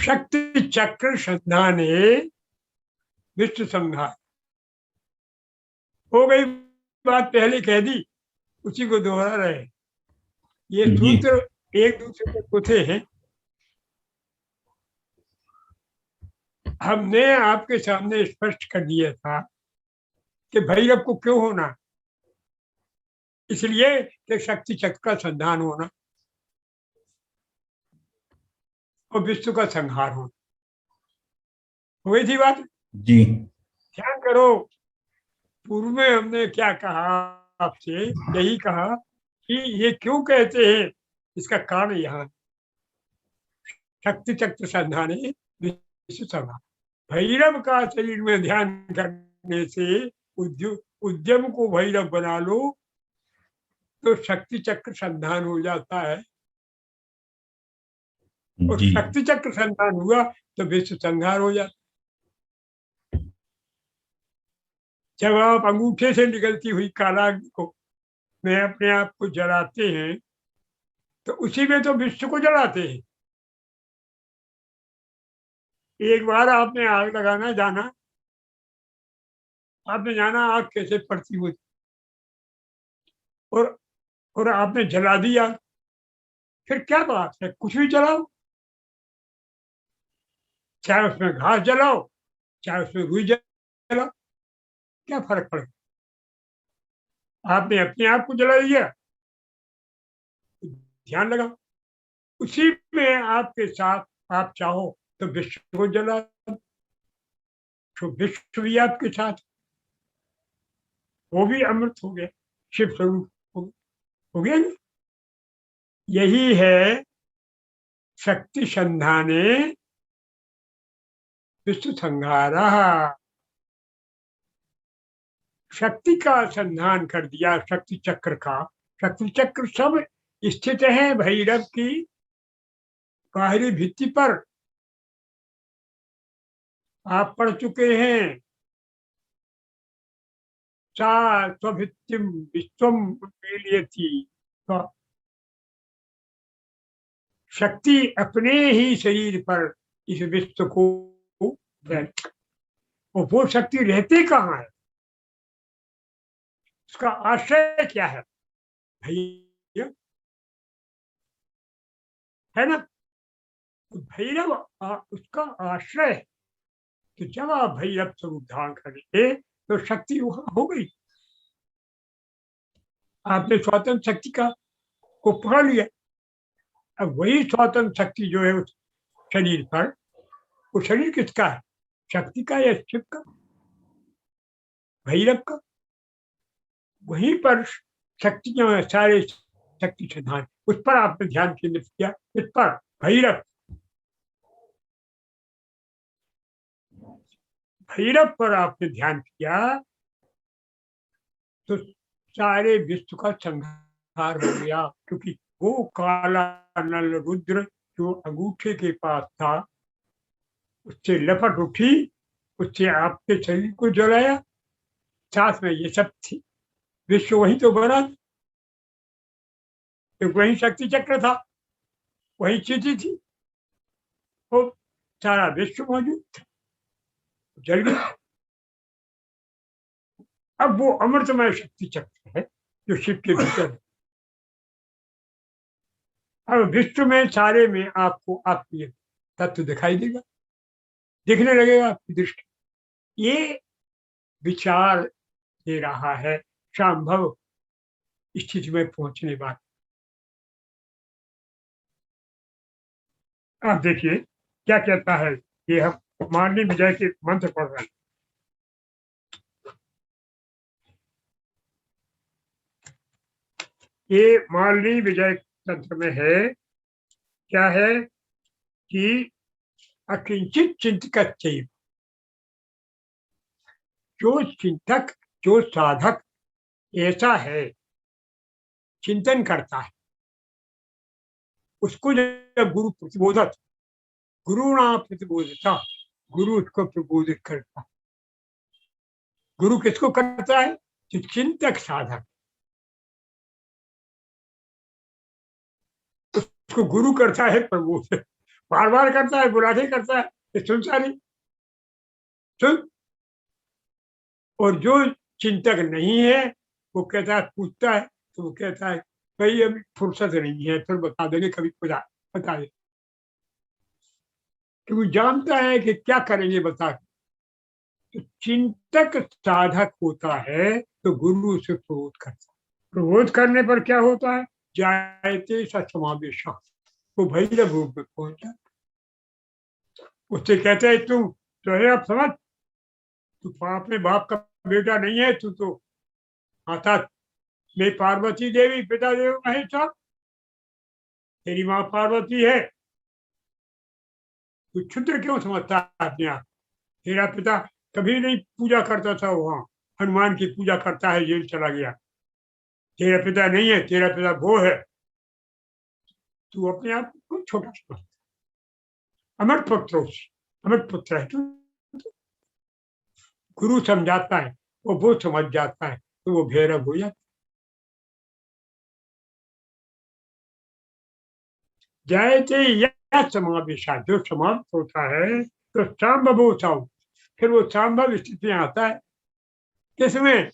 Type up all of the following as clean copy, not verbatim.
शक्ति चक्र संधाने विश्व संहार। हो गई बात, पहले कह दी, उसी को दोहरा रहे। ये जी सूत्र एक दूसरे के पुथे हैं। हमने आपके सामने स्पष्ट कर दिया था कि भैरव को क्यों होना, इसलिए कि शक्ति चक्र का संधान होना और विश्व का संहार होना। हो गई थी बात। जी ध्यान करो, पूर्व में हमने क्या कहा आपसे, यही कहा कि ये क्यों कहते हैं, इसका कारण यहाँ शक्ति चक्र संधाने विश्व संहार। भैरव का शरीर में ध्यान करने से उद्यम को भैरव बना लो तो शक्ति चक्र संधान हो जाता है, और जी शक्ति चक्र संधान हुआ तो विश्व संहार हो जाता। जब आप अंगूठे से निकलती हुई काला को में अपने आप को जलाते हैं तो उसी में तो विश्व को जलाते हैं। एक बार आपने आग लगाना जाना, आपने जाना आग कैसे पड़ती हुई, और और आपने जला दिया, फिर क्या बात है, कुछ भी जलाओ, चाहे उसमें घास जलाओ, चाहे उसमें रुई जलाओ, क्या फर्क पड़ेगा। आपने अपने आप को जला दिया, ध्यान लगाओ, उसी में आपके साथ आप चाहो तो विश्व को जला, तो विश्व भी आपके साथ, वो भी अमृत हो गया, शिव स्वरूप हो गया ना? यही है शक्ति संधाने विश्व संहार। शक्ति का संधान कर दिया, शक्ति चक्र का। शक्ति चक्र सब स्थित है भैरव की बाहरी भित्ति पर, आप पढ़ चुके हैं। सा स्वभित्तिम विश्वम उन्मीलयति। तो शक्ति अपने ही शरीर पर इस विश्व को, वो शक्ति रहती कहाँ है, उसका आश्रय क्या है, भैरव है ना। तो भैरव उसका आश्रय है। तो जब आप भैरव स्वरूप धारण करेंगे तो शक्ति वहां हो गई। आपने स्वतंत्र शक्ति का को पकड़ लिया। अब वही स्वतंत्र शक्ति जो है उस शरीर पर, वो शरीर किसका है, शक्ति का या शिव का, भैरव का। वहीं पर शक्ति जो है, सारे शक्ति सिद्धांत, उस पर आपने ध्यान केंद्रित किया, इस पर भैरव, भैरव पर आपने ध्यान किया तो सारे विश्व का संहार हो गया। क्योंकि वो काला नल रुद्र जो अंगूठे के पास था, उससे लपट उठी, उससे आपके शरीर को जलाया, साथ में ये सब थी, विश्व वही तो बना, तो वही शक्ति चक्र था, वही चीजें थी, वो सारा विश्व मौजूद था, जल गया। अब वो अमृतमय शक्ति चक्र है जो शिव के भीतर है। अब विश्व में सारे में आपको आपकी तत्व दिखाई देगा, दिखने लगेगा आपकी दृष्टि। ये विचार दे रहा है संभव स्थिति में पहुंचने बाद। आप देखिए क्या कहता है, ये हम माननीय विजय के मंत्र पढ़ रहे हैं। ये माननीय विजय तंत्र में है, क्या है कि अकिंचित चिंतक, जो चिंतक, जो साधक ऐसा है, चिंतन करता है, उसको जब गुरु प्रतिबोधक, गुरु ना प्रतिबोधता, गुरु उसको प्रबोधित करता है। गुरु किसको करता है, जो चिंतक साधक, उसको गुरु करता है प्रबोधित। बार बार करता है, बुलाते करता है, ये सुनता नहीं। सुन। और जो चिंतक नहीं है वो कहता है, पूछता है तो वो कहता है भाई अभी फुर्सत नहीं है, फिर बता देंगे कभी खुदा, बता दे। क्योंकि जानता है कि क्या करेंगे बता के। तो चिंतक साधक होता है तो गुरु उसे प्रबोध करता है। प्रबोध करने पर क्या होता है? जायते समावेश, वो भैरव रूप में पहुंचा। उससे कहते हैं तू जो है अब समझ, तू अपने बाप का बेटा नहीं है, तू तो माता में पार्वती देवी, पिता देव महेश्वर, तेरी माँ पार्वती है। तू क्षुद्र क्यों समझता है अपने आप? तेरा पिता कभी नहीं पूजा करता था, वहां हनुमान की पूजा करता है, जेल चला गया। तेरा पिता नहीं है, तेरा पिता वो है। तू अपने आप को छोटा समझता। अमर पुत्र, अमर पुत्र है तू। गुरु समझाता है, वो समझ जाता है, तो वो भैरव हो जाता। जैसे यह समावेशा, जो समाप्त होता है तो सांभव, फिर वो सांभव स्थिति में आता है। किसमें?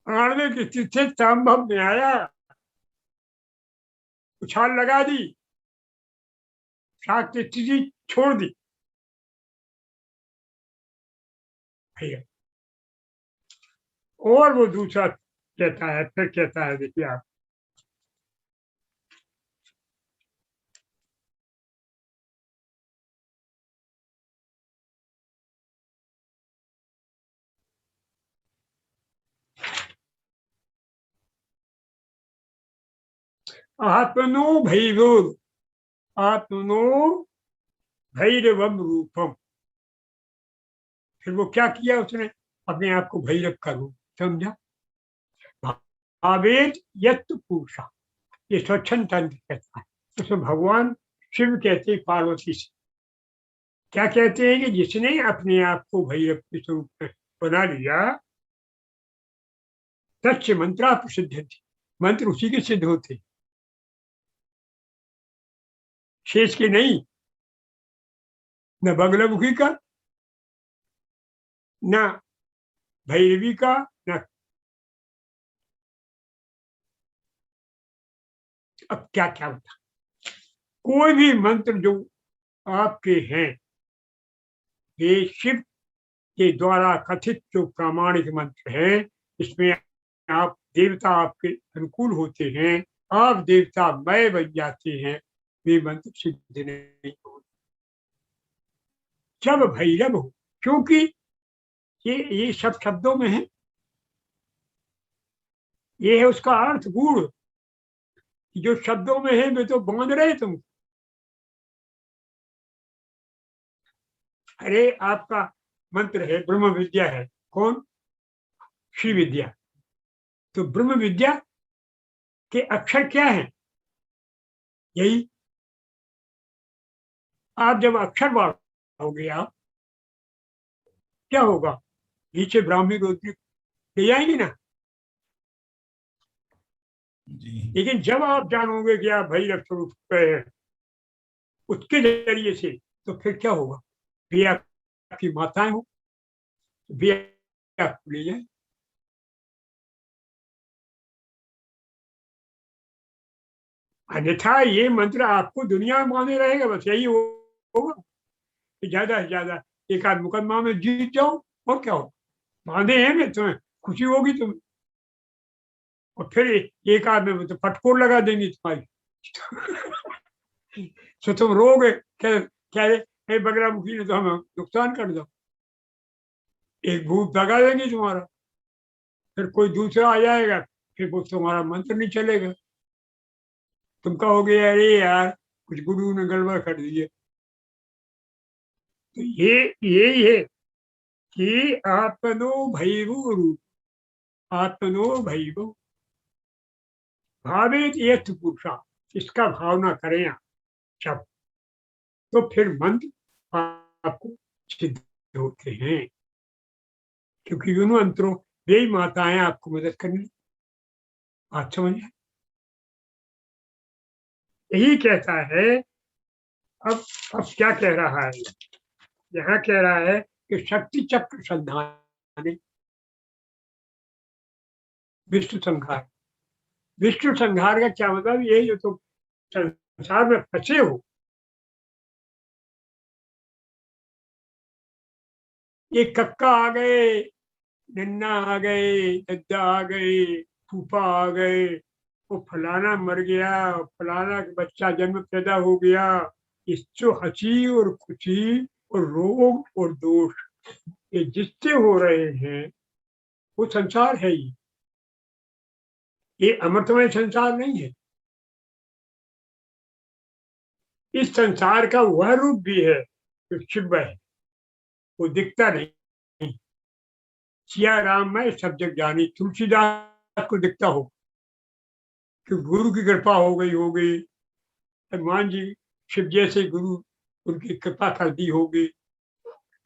आणविक स्थिति से सांभव में आया, उछाल लगा दी, शाक्त स्थिति छोड़ दी भैया। और वो दूसरा कहता है, फिर कहता है, देखिए आप, आत्मनो भैरव, आत्मनो भैरवम रूपम। फिर वो क्या किया उसने? अपने आप को भैरव का रूप समझा। भावेत यत् पुरुषा, ये स्वच्छंद तंत्र कहता है। उसमें भगवान शिव कहते हैं पार्वती से, क्या कहते हैं कि जिसने अपने आप को भैरव के स्वरूप में बना लिया, तच्च मंत्रा प्रसिद्ध थे, मंत्र उसी के सिद्ध होते, शेष के नहीं। न बगलमुखी का, न भैरवी का, न। अब क्या क्या होता, कोई भी मंत्र जो आपके हैं, ये शिव के द्वारा कथित जो प्रामाणिक मंत्र हैं, इसमें आप देवता आपके अनुकूल होते हैं, आप देवता मय बन जाते हैं, वे मंत्र सिद्ध नहीं होते जब भैरव हो। क्योंकि ये सब शब्दों में है, ये है उसका अर्थ गूढ़, जो शब्दों में है वे तो बांध रहे तुम। अरे आपका मंत्र है, ब्रह्म विद्या है, कौन? श्री विद्या। तो ब्रह्म विद्या के अक्षर क्या है? यही। आप जब अक्षर बाढ़ हो गया, क्या होगा? नीचे ब्राह्मी रुद्र ले जाएंगे ना। जी। लेकिन जब आप जानोगे कि आप भैरव स्वरूप है उसके जरिए से, तो फिर क्या होगा? वे आपकी माताएं हो, वे आपको ले जाए। अन्यथा ये मंत्र आपको दुनिया में माने रहेगा, बस यही होगा कि ज्यादा से ज्यादा एक आध मुकदमा में जीत जाओ, और क्या हो। बांधे हैं मैं तुम्हें, खुशी होगी तुम्हें, और फिर एक आध में तो फटकोर लगा देंगी तुम्हारी। तो तुम रोगे, क्या क्या बगरा मुखी ने तो हमें नुकसान कर दो, एक भूत भगा देंगे तुम्हारा, फिर कोई दूसरा आ जाएगा, फिर वो तुम्हारा मंत्र नहीं चलेगा। तुम कहोगे अरे यार कुछ गुरु ने गड़बड़ कर दी है। तो ये यही है कि आत्मनो भैरव रूप, आत्मनो भैरव भावे यथ पुरुषा, इसका भावना करें आप जब, तो फिर मंत्र आपको सिद्ध होते हैं। क्योंकि दोनों अंतरों वे ही माताएं आपको मदद करने। बात समझ, यही कहता है अब क्या कह रहा है, यहाँ कह रहा है कि शक्ति चक्र संधाने विष्णु संहार। विष्णु संहार का क्या मतलब, ये जो तुम संसार में फंसे हो, ये कक्का आ गए, नन्ना आ गए, दद्दा आ गए, फूफा आ गए, वो फलाना मर गया, फलाना का बच्चा जन्म पैदा हो गया, इससे हंसी और खुशी और रोग और दोष ये जिससे हो रहे हैं वो संसार है ही। ये अमृतमय संसार नहीं है। इस संसार का वह रूप भी है जो शिव है, वो दिखता नहीं। सिया राम मैं सब जग जानी, तुलसीदास को दिखता हो कि गुरु की कृपा हो गई, हनुमान जी शिव जैसे गुरु उनकी कृपा कर दी होगी,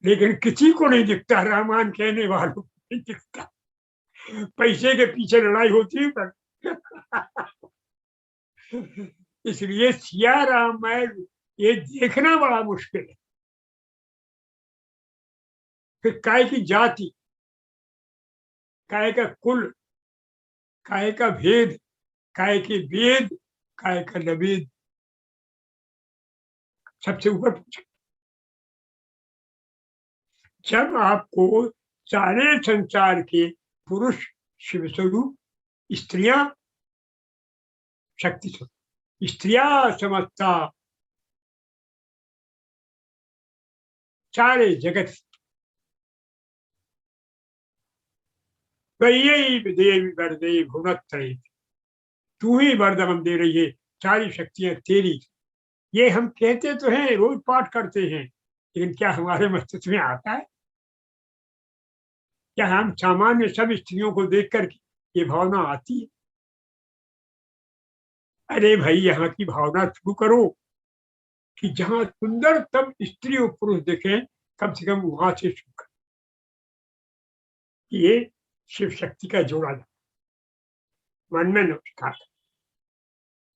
लेकिन किसी को नहीं दिखता, रामायण कहने वालों को नहीं दिखता। पैसे के पीछे लड़ाई होती है पर इसलिए सिया रामायण ये देखना बड़ा मुश्किल है। फिर काय की जाति, काय का कुल, काय का भेद, काय के वेद, काय का नवेद, सबसे ऊपर पूछा। जब आपको सारे संसार के पुरुष शिव स्वरूप, स्त्रियां शक्ति स्वरूप, स्त्रियां समझता सारे जगत, वही देवी वरदे भुवनत्रय, तू ही वरदान दे रही है, सारी शक्तियां तेरी। ये हम कहते तो हैं, रोज पाठ करते हैं, लेकिन क्या हमारे मस्तिष्क में आता है? क्या हम सामान्य सब स्त्रियों को देख कर ये भावना आती है? अरे भाई, यहाँ की भावना शुरू करो कि जहां सुंदरतम स्त्री और पुरुष देखें, कम से कम वहां से शुरू करो कि ये शिव शक्ति का जोड़ा था। मन में नमस्कार,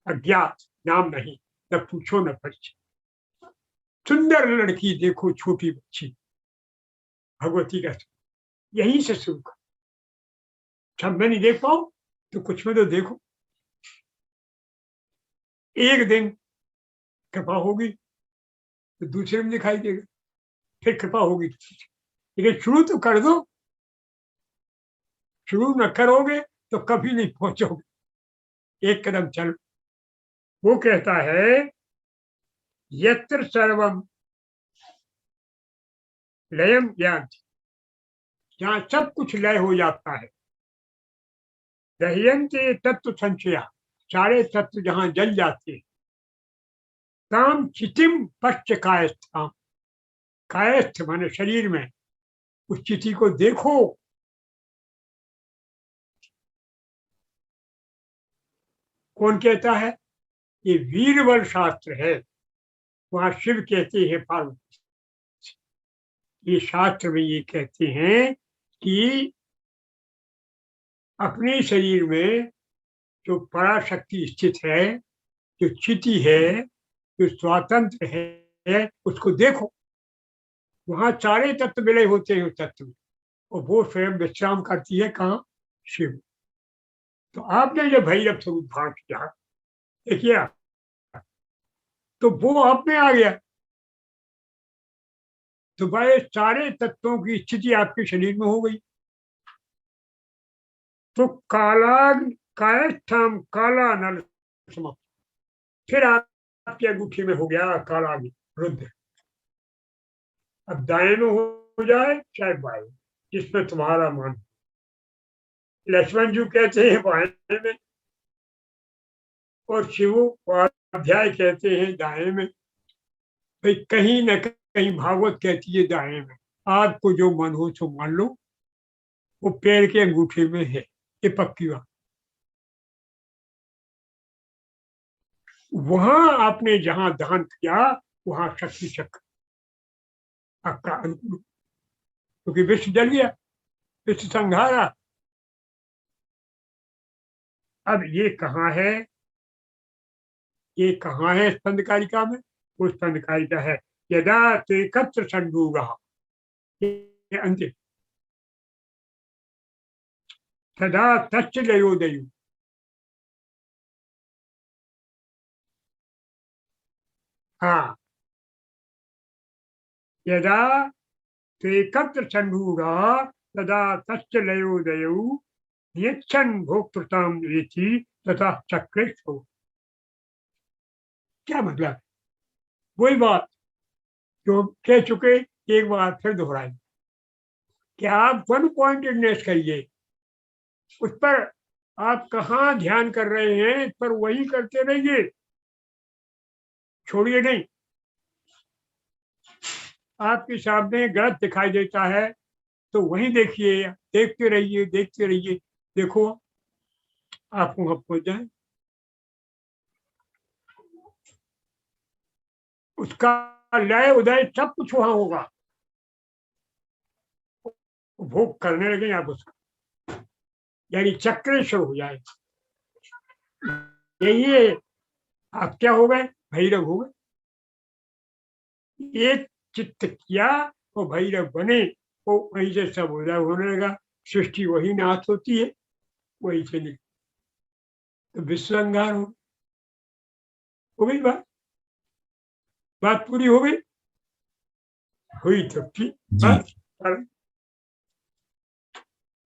अज्ञात, नाम नहीं, न पूछो न परिचय, सुंदर लड़की देखो, छोटी बच्ची, भगवती का, यहीं से शुरू करो। सब में नहीं देख पाओ तो कुछ में तो देखो। एक दिन कृपा होगी तो दूसरे में दिखाई देगा, फिर कृपा होगी तो, लेकिन शुरू तो कर दो। शुरू न करोगे तो कभी नहीं पहुंचोगे। एक कदम चलो। वो कहता है यत्र सर्वम लयम ज्ञान, जहां सब कुछ लय हो जाता है, दह्यन्ते तत्व संशया, सारे तत्व जहां जल जाते हैं, ताम चितिम पश्च कायस्थाम, कायस्थ माने शरीर में, उस चिति को देखो। कौन कहता है? ये वीरबल शास्त्र है। वहां शिव कहते हैं पार्वती, ये शास्त्र में ये कहते हैं कि अपने शरीर में जो पराशक्ति स्थित है, जो चिति है, जो स्वतंत्र है, उसको देखो। वहां सारे तत्व विलय होते हैं उस तत्व में, और वो स्वयं विश्राम करती है कहाँ? शिव। तो आपने जो भैरव स्वरूप भाव किया, देखिए, तो वो आप में आ गया, तो भाई सारे तत्वों की स्थिति आपके शरीर में हो गई। तो काला कायस्थम काला नल समाप्त, फिर आपकी अंगूठी में हो गया काला रुद्र। अब दाएं में हो जाए चाहे बाएं, जिसमें तुम्हारा मन। लक्ष्मण जी कहते हैं बाएं में, और शिव अध्याय कहते हैं दाएं में। भाई कहीं न कहीं भागवत कहती है दाएं में। आपको जो मन हो सो मान लो, वो पैर के अंगूठे में है, ये पक्की बात। वहां आपने जहां दान किया, वहां शक्ति चक्र आपका अनुकूल, क्योंकि विश्व जल गया, विश्व संघारा। अब ये कहाँ है? ये कहाँ है स्कंद कारिका में? वो स्पंद कारिका है। यदा ते कत्र संभूगः, ये अंतिम। तदा तच्च लयोदयु, हाँ, यदा ते कत्र संभूगः तदा तच्च लयोदयु यच्छन् भोक्तृतां रेति तथा चक्रेषु। क्या मतलब? वही बात जो कह चुके, एक बार फिर दोहराई कि आप वन पॉइंटेडनेस करिए, उस पर आप कहाँ ध्यान कर रहे हैं, इस पर वही करते रहिए, छोड़िए नहीं। आपके सामने गलत दिखाई देता है तो वही देखिए, देखते रहिए, देखते रहिए, देखो आप वहां पहुंच जाए। उसका लय उदय सब कुछ वहां होगा, भोग करने लगे आप उसका, यानी चक्र शुरू हो जाए। यही है, आप क्या हो गए? भैरव हो गए। एक चित्त किया वो भैरव बने, वो वहीं से सब उदय होने लगा, सृष्टि वही नाश होती है, वही चली, तो विश्वंगार हो गई बात। बात पूरी हो गई, हुई तो ठीक जी। बस।